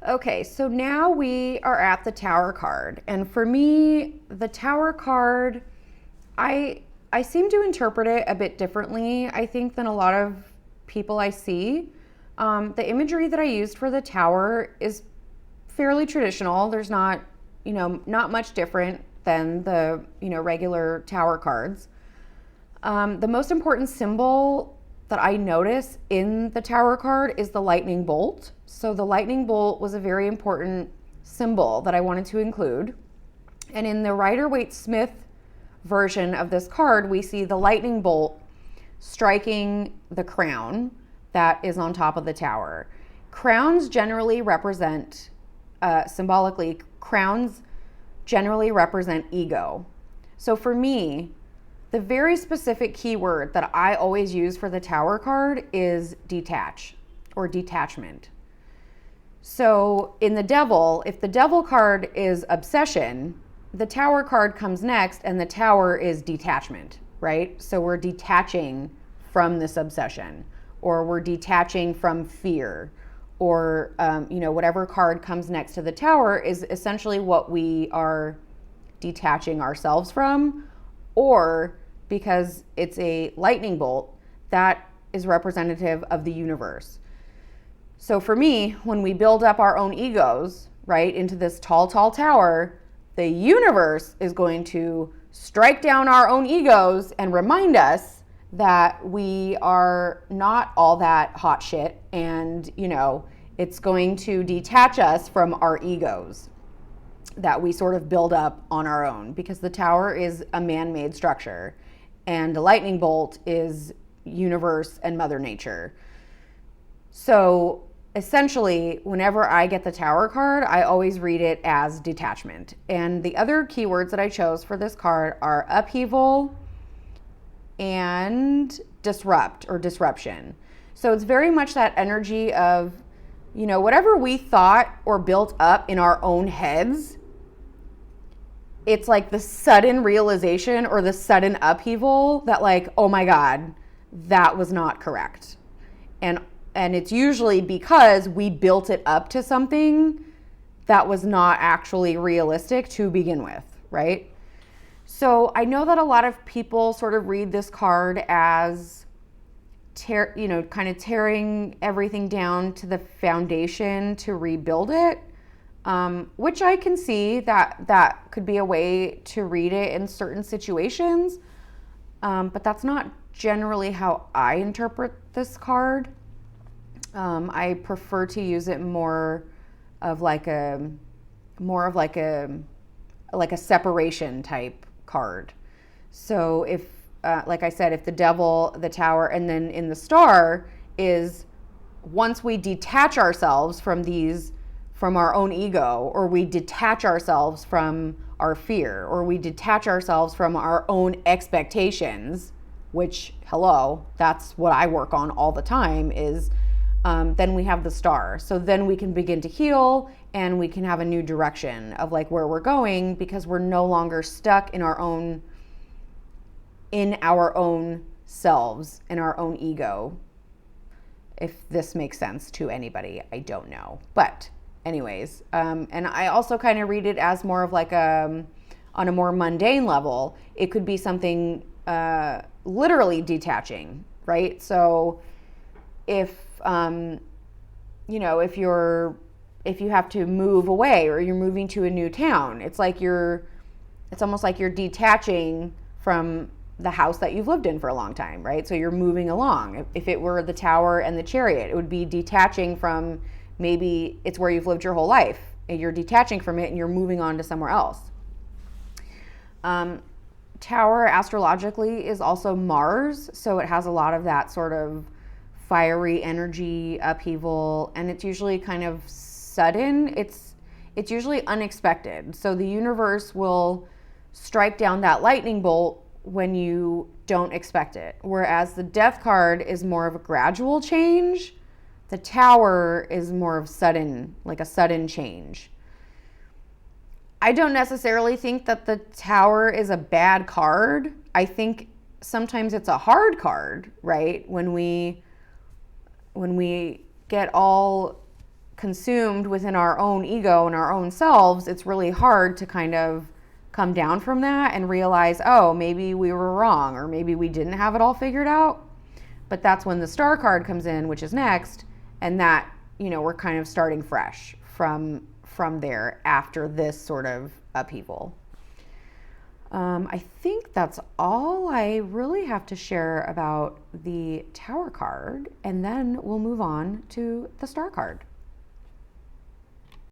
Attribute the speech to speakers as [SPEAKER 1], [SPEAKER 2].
[SPEAKER 1] Okay, so now we are at the Tower card. And for me, the Tower card, I seem to interpret it a bit differently, I think, than a lot of people I see. The imagery that I used for the Tower is fairly traditional. There's not, not much different than the, regular Tower cards. The most important symbol that I notice in the Tower card is the lightning bolt. So the lightning bolt was a very important symbol that I wanted to include. And in the Rider-Waite-Smith version of this card, we see the lightning bolt striking the crown that is on top of the tower. Crowns generally represent, symbolically, crowns generally represent ego. So for me, the very specific keyword that I always use for the Tower card is detach or detachment. So in the Devil, if the Devil card is obsession, the Tower card comes next and the Tower is detachment, right? So we're detaching from this obsession, or we're detaching from fear, or whatever card comes next to the Tower is essentially what we are detaching ourselves from, or because it's a lightning bolt, that is representative of the universe. So for me, when we build up our own egos, right, into this tall, tall tower, the universe is going to strike down our own egos and remind us that we are not all that hot shit, and, it's going to detach us from our egos that we sort of build up on our own, because the tower is a man-made structure and the lightning bolt is universe and Mother Nature. So essentially, whenever I get the Tower card, I always read it as detachment. And the other keywords that I chose for this card are upheaval and disrupt or disruption. So it's very much that energy of, whatever we thought or built up in our own heads, it's like the sudden realization or the sudden upheaval that, like, oh my God, that was not correct. And it's usually because we built it up to something that was not actually realistic to begin with, right? So I know that a lot of people sort of read this card as kind of tearing everything down to the foundation to rebuild it, which I can see that could be a way to read it in certain situations. But that's not generally how I interpret this card. I prefer to use it more of like a separation type card. So if, like I said, if the Devil, the Tower, and then in the Star is once we detach ourselves from our own ego, or we detach ourselves from our fear, or we detach ourselves from our own expectations, which, hello, that's what I work on all the time, is then we have the Star. So then we can begin to heal, and we can have a new direction of like where we're going, because we're no longer stuck in our own selves, in our own ego. If this makes sense to anybody, I don't know. But anyways, and I also kind of read it as more of like on a more mundane level. It could be something literally detaching, right? So if you have to move away, or you're moving to a new town, it's almost like you're detaching from the house that you've lived in for a long time, right? So you're moving along. If it were the Tower and the Chariot, it would be detaching from, maybe it's where you've lived your whole life, and you're detaching from it and you're moving on to somewhere else. Tower astrologically is also Mars, so it has a lot of that sort of fiery energy, upheaval, and it's usually kind of sudden. It's usually unexpected. So the universe will strike down that lightning bolt when you don't expect it. Whereas the Death card is more of a gradual change. The Tower is more of sudden, like a sudden change. I don't necessarily think that the Tower is a bad card. I think sometimes it's a hard card, right? When we get all consumed within our own ego and our own selves, it's really hard to kind of come down from that and realize, oh, maybe we were wrong, or maybe we didn't have it all figured out. But that's when the Star card comes in, which is next, and that, you know, we're kind of starting fresh from there after this sort of upheaval. I think that's all I really have to share about the Tower card, and then we'll move on to the Star card.